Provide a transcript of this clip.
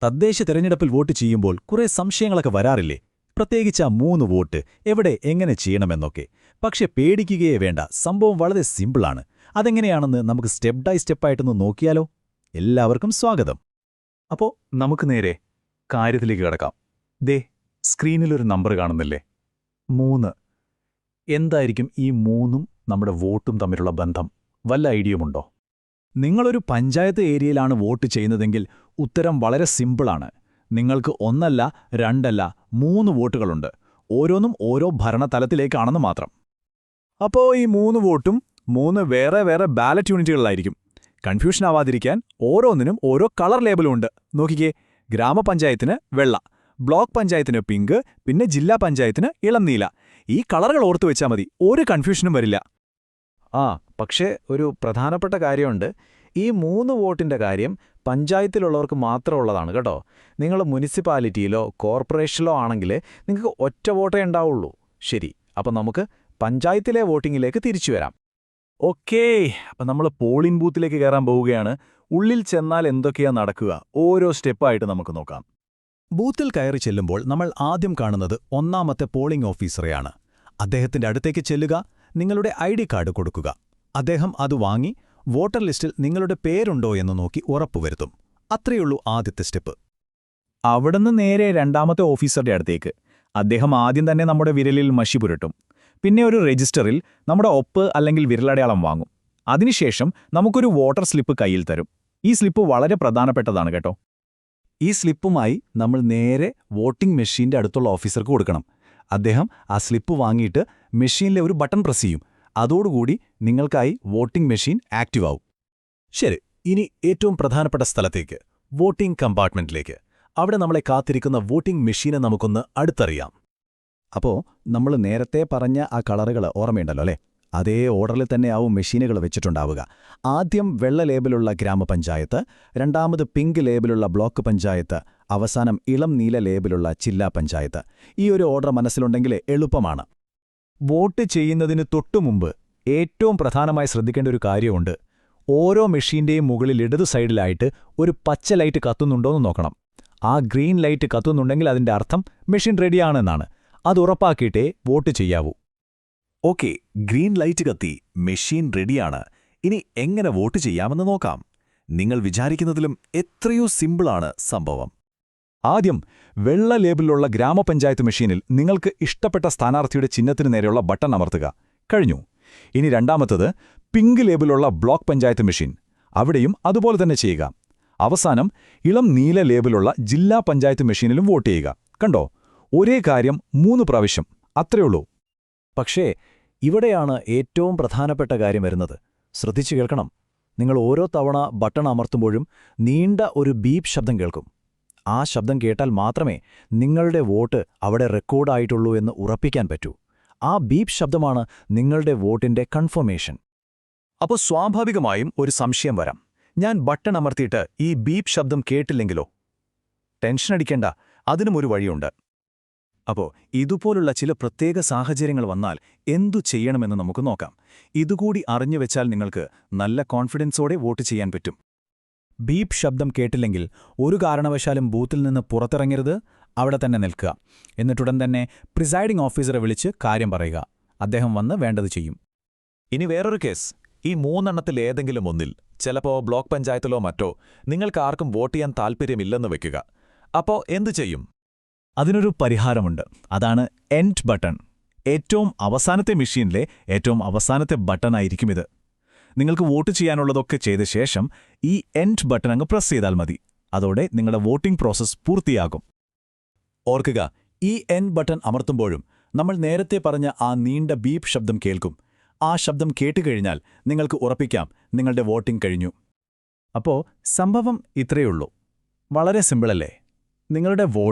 തദ്ദേശ തെരഞ്ഞെടുപ്പിൽ വോട്ട് ചെയ്യുമ്പോൾ കുറേ സംശയങ്ങളൊക്കെ വരാറില്ലേ? പ്രത്യേകിച്ച് ആ 3 വോട്ട് എവിടെ എങ്ങനെ ചെയ്യണമെന്നൊക്കെ. പക്ഷെ പേടിക്കുകയേ വേണ്ട, സംഭവം വളരെ സിമ്പിളാണ്. അതെങ്ങനെയാണെന്ന് നമുക്ക് സ്റ്റെപ്പ് ബൈ സ്റ്റെപ്പായിട്ടൊന്ന് നോക്കിയാലോ? എല്ലാവർക്കും സ്വാഗതം. അപ്പോൾ നമുക്ക് നേരെ കാര്യത്തിലേക്ക് കിടക്കാം. ദേ, സ്ക്രീനിലൊരു നമ്പർ കാണുന്നില്ലേ? 3. എന്തായിരിക്കും ഈ 3ഉം നമ്മുടെ വോട്ടും തമ്മിലുള്ള ബന്ധം? വല്ല ഐഡിയയുമുണ്ടോ? നിങ്ങളൊരു പഞ്ചായത്ത് ഏരിയയിലാണ് വോട്ട് ചെയ്യുന്നതെങ്കിൽ ഉത്തരം വളരെ സിമ്പിളാണ്. നിങ്ങൾക്ക് 1 അല്ല 2 അല്ല 3 വോട്ടുകളുണ്ട്. ഓരോന്നും ഓരോ ഭരണതലത്തിലേക്കാണെന്ന് മാത്രം. അപ്പോൾ ഈ 3 വോട്ടും 3 വേറെ വേറെ ബാലറ്റ് യൂണിറ്റുകളിലായിരിക്കും. കൺഫ്യൂഷൻ ആവാതിരിക്കാൻ ഓരോന്നിനും ഓരോ കളർ ലേബലുമുണ്ട്. നോക്കിക്കേ, ഗ്രാമപഞ്ചായത്തിന് വെള്ള, ബ്ലോക്ക് പഞ്ചായത്തിന് പിങ്ക്, പിന്നെ ജില്ലാ പഞ്ചായത്തിന് ഇളം നീല. ഈ കളറുകൾ ഓർത്തു വെച്ചാൽ മതി, ഒരു കൺഫ്യൂഷനും വരില്ല. പക്ഷേ ഒരു പ്രധാനപ്പെട്ട കാര്യമുണ്ട്. ഈ 3 വോട്ടിൻ്റെ കാര്യം പഞ്ചായത്തിലുള്ളവർക്ക് മാത്രമുള്ളതാണ് കേട്ടോ. നിങ്ങൾ മുനിസിപ്പാലിറ്റിയിലോ കോർപ്പറേഷനിലോ ആണെങ്കിൽ നിങ്ങൾക്ക് ഒറ്റ വോട്ടേ ഉണ്ടാവുള്ളൂ. ശരി, അപ്പം നമുക്ക് പഞ്ചായത്തിലെ വോട്ടിങ്ങിലേക്ക് തിരിച്ചു വരാം. ഓക്കേ, അപ്പം നമ്മൾ പോളിംഗ് ബൂത്തിലേക്ക് കയറാൻ പോവുകയാണ്. ഉള്ളിൽ ചെന്നാൽ എന്തൊക്കെയാ നടക്കുക? ഓരോ സ്റ്റെപ്പായിട്ട് നമുക്ക് നോക്കാം. ബൂത്തിൽ കയറി ചെല്ലുമ്പോൾ നമ്മൾ ആദ്യം കാണുന്നത് 1ാമത്തെ പോളിംഗ് ഓഫീസറെയാണ്. അദ്ദേഹത്തിന്റെ അടുത്തേക്ക് ചെല്ലുക, നിങ്ങളുടെ ID കാർഡ് കൊടുക്കുക. അദ്ദേഹം അത് വാങ്ങി വോട്ടർ ലിസ്റ്റിൽ നിങ്ങളുടെ പേരുണ്ടോ എന്ന് നോക്കി ഉറപ്പുവരുത്തും. അത്രയുള്ളൂ ആദ്യത്തെ സ്റ്റെപ്പ്. അവിടുന്ന് നേരെ 2ാമത്തെ ഓഫീസറുടെ അടുത്തേക്ക്. അദ്ദേഹം ആദ്യം തന്നെ നമ്മുടെ വിരലിൽ മഷി പുരട്ടും. പിന്നെ ഒരു രജിസ്റ്ററിൽ നമ്മുടെ ഒപ്പ് അല്ലെങ്കിൽ വിരലടയാളം വാങ്ങും. അതിനുശേഷം നമുക്കൊരു വോട്ടർ സ്ലിപ്പ് കയ്യിൽ തരും. ഈ സ്ലിപ്പ് വളരെ പ്രധാനപ്പെട്ടതാണ് കേട്ടോ. ഈ സ്ലിപ്പുമായി നമ്മൾ നേരെ വോട്ടിംഗ് മെഷീന്റെ അടുത്തുള്ള ഓഫീസർക്ക് കൊടുക്കണം. അദ്ദേഹം ആ സ്ലിപ്പ് വാങ്ങിയിട്ട് മെഷീനിലെ ഒരു ബട്ടൺ പ്രസ് ചെയ്യും. അതോടുകൂടി നിങ്ങൾക്കായി വോട്ടിംഗ് മെഷീൻ ആക്റ്റീവ് ആവും. ശരി, ഇനി ഏറ്റവും പ്രധാനപ്പെട്ട സ്ഥലത്തേക്ക്, വോട്ടിംഗ് കമ്പാർട്ട്മെന്റിലേക്ക്. അവിടെ നമ്മളെ കാത്തിരിക്കുന്ന വോട്ടിംഗ് മെഷീനെ നമുക്കൊന്ന് അടുത്തറിയാം. അപ്പോൾ നമ്മൾ നേരത്തെ പറഞ്ഞ ആ കളറുകൾ ഓർമ്മയുണ്ടല്ലോ അല്ലേ? അതേ ഓർഡറിൽ തന്നെയാവും മെഷീനുകൾ വെച്ചിട്ടുണ്ടാവുക. ആദ്യം വെള്ള ലേബലുള്ള ഗ്രാമപഞ്ചായത്ത്, 2ാമത് പിങ്ക് ലേബലുള്ള ബ്ലോക്ക് പഞ്ചായത്ത്, അവസാനം ഇളം നീല ലേബലുള്ള ജില്ലാ പഞ്ചായത്ത്. ഈ ഒരു ഓർഡർ മനസ്സിലുണ്ടെങ്കിൽ എളുപ്പമാണ്. വോട്ട് ചെയ്യുന്നതിന് തൊട്ടുമുമ്പ് ഏറ്റവും പ്രധാനമായി ശ്രദ്ധിക്കേണ്ട ഒരു കാര്യമുണ്ട്. ഓരോ മെഷീന്റെയും മുകളിൽ ഇടതു സൈഡിലായിട്ട് ഒരു പച്ച ലൈറ്റ് കത്തുന്നുണ്ടോയെന്ന് നോക്കണം. ആ ഗ്രീൻ ലൈറ്റ് കത്തുന്നുണ്ടെങ്കിൽ അതിന്റെ അർത്ഥം മെഷീൻ റെഡിയാണെന്നാണ്. അത് ഉറപ്പാക്കിയിട്ടേ വോട്ട് ചെയ്യാവൂ. ഓക്കെ, ഗ്രീൻ ലൈറ്റ് കത്തി, മെഷീൻ റെഡിയാണ്. ഇനി എങ്ങനെ വോട്ട് ചെയ്യാമെന്ന് നോക്കാം. നിങ്ങൾ വിചാരിക്കുന്നതിലും എത്രയോ സിമ്പിളാണ് സംഭവം. ആദ്യം വെള്ള ലേബിലുള്ള ഗ്രാമപഞ്ചായത്ത് മെഷീനിൽ നിങ്ങൾക്ക് ഇഷ്ടപ്പെട്ട സ്ഥാനാർത്ഥിയുടെ ചിഹ്നത്തിനു നേരെയുള്ള ബട്ടൺ അമർത്തുക. കഴിഞ്ഞു. ഇനി 2ാമത്തത് പിങ്ക് ലേബിലുള്ള ബ്ലോക്ക് പഞ്ചായത്ത് മെഷീൻ. അവിടെയും അതുപോലെ തന്നെ ചെയ്യുക. അവസാനം ഇളം നീല ലേബിലുള്ള ജില്ലാ പഞ്ചായത്ത് മെഷീനിലും വോട്ട് ചെയ്യുക. കണ്ടോ, ഒരേ കാര്യം 3 പ്രാവശ്യം, അത്രയുള്ളൂ. പക്ഷേ ഇവിടെയാണ് ഏറ്റവും പ്രധാനപ്പെട്ട കാര്യം വരുന്നത്. ശ്രദ്ധിച്ചു കേൾക്കണം. നിങ്ങൾ ഓരോ തവണ ബട്ടൺ അമർത്തുമ്പോഴും നീണ്ട ഒരു ബീപ്പ് ശബ്ദം കേൾക്കും. ആ ശബ്ദം കേട്ടാൽ മാത്രമേ നിങ്ങളുടെ വോട്ട് അവിടെ റെക്കോർഡായിട്ടുള്ളൂ എന്ന് ഉറപ്പിക്കാൻ പറ്റൂ. ആ ബീപ്പ് ശബ്ദമാണ് നിങ്ങളുടെ വോട്ടിന്റെ കൺഫർമേഷൻ. അപ്പോൾ സ്വാഭാവികമായും ഒരു സംശയം വരാം. ഞാൻ ബട്ടൺ അമർത്തിയിട്ട് ഈ ബീപ്പ് ശബ്ദം കേട്ടില്ലെങ്കിലോ? ടെൻഷനടിക്കേണ്ട, അതിനും ഒരു വഴിയുണ്ട്. അപ്പോൾ ഇതുപോലുള്ള ചില പ്രത്യേക സാഹചര്യങ്ങൾ വന്നാൽ എന്തു ചെയ്യണമെന്ന് നമുക്ക് നോക്കാം. ഇതുകൂടി അറിഞ്ഞുവെച്ചാൽ നിങ്ങൾക്ക് നല്ല കോൺഫിഡൻസോടെ വോട്ട് ചെയ്യാൻ പറ്റും. ബീപ്പ് ശബ്ദം കേട്ടില്ലെങ്കിൽ ഒരു കാരണവശാലും ബൂത്തിൽ നിന്ന് പുറത്തിറങ്ങരുത്. അവിടെ തന്നെ നിൽക്കുക. എന്നിട്ടുടൻ തന്നെ പ്രിസൈഡിംഗ് ഓഫീസറെ വിളിച്ച് കാര്യം പറയുക. അദ്ദേഹം വന്ന് വേണ്ടത് ചെയ്യും. ഇനി വേറൊരു കേസ്. ഈ 3 എണ്ണത്തിൽ ഏതെങ്കിലും ഒന്നിൽ, ചിലപ്പോൾ ബ്ലോക്ക് പഞ്ചായത്തിലോ മറ്റോ, നിങ്ങൾക്ക് ആർക്കും വോട്ട് ചെയ്യാൻ താൽപ്പര്യമില്ലെന്ന് വെക്കുക. അപ്പോൾ എന്തു ചെയ്യും? അതിനൊരു പരിഹാരമുണ്ട്. അതാണ് എൻഡ് ബട്ടൺ. ഏറ്റവും അവസാനത്തെ മെഷീനിലെ ഏറ്റവും അവസാനത്തെ ബട്ടണായിരിക്കും ഇത്. നിങ്ങൾക്ക് വോട്ട് ചെയ്യാനുള്ളതൊക്കെ ചെയ്ത ശേഷം ഈ എൻഡ് ബട്ടൺ അങ്ങ് പ്രസ് ചെയ്താൽ മതി. അതോടെ നിങ്ങളുടെ വോട്ടിംഗ് പ്രോസസ്സ് പൂർത്തിയാകും. ഓർക്കുക, ഈ എൻഡ് ബട്ടൺ അമർത്തുമ്പോഴും നമ്മൾ നേരത്തെ പറഞ്ഞ ആ നീണ്ട ബീപ്പ് ശബ്ദം കേൾക്കും. ആ ശബ്ദം കേട്ടുകഴിഞ്ഞാൽ നിങ്ങൾക്ക് ഉറപ്പിക്കാം നിങ്ങളുടെ വോട്ടിംഗ് കഴിഞ്ഞു. അപ്പോൾ സംഭവം ഇത്രയുള്ളൂ. വളരെ സിമ്പിളല്ലേ? നിങ്ങളുടെ വോട്ട്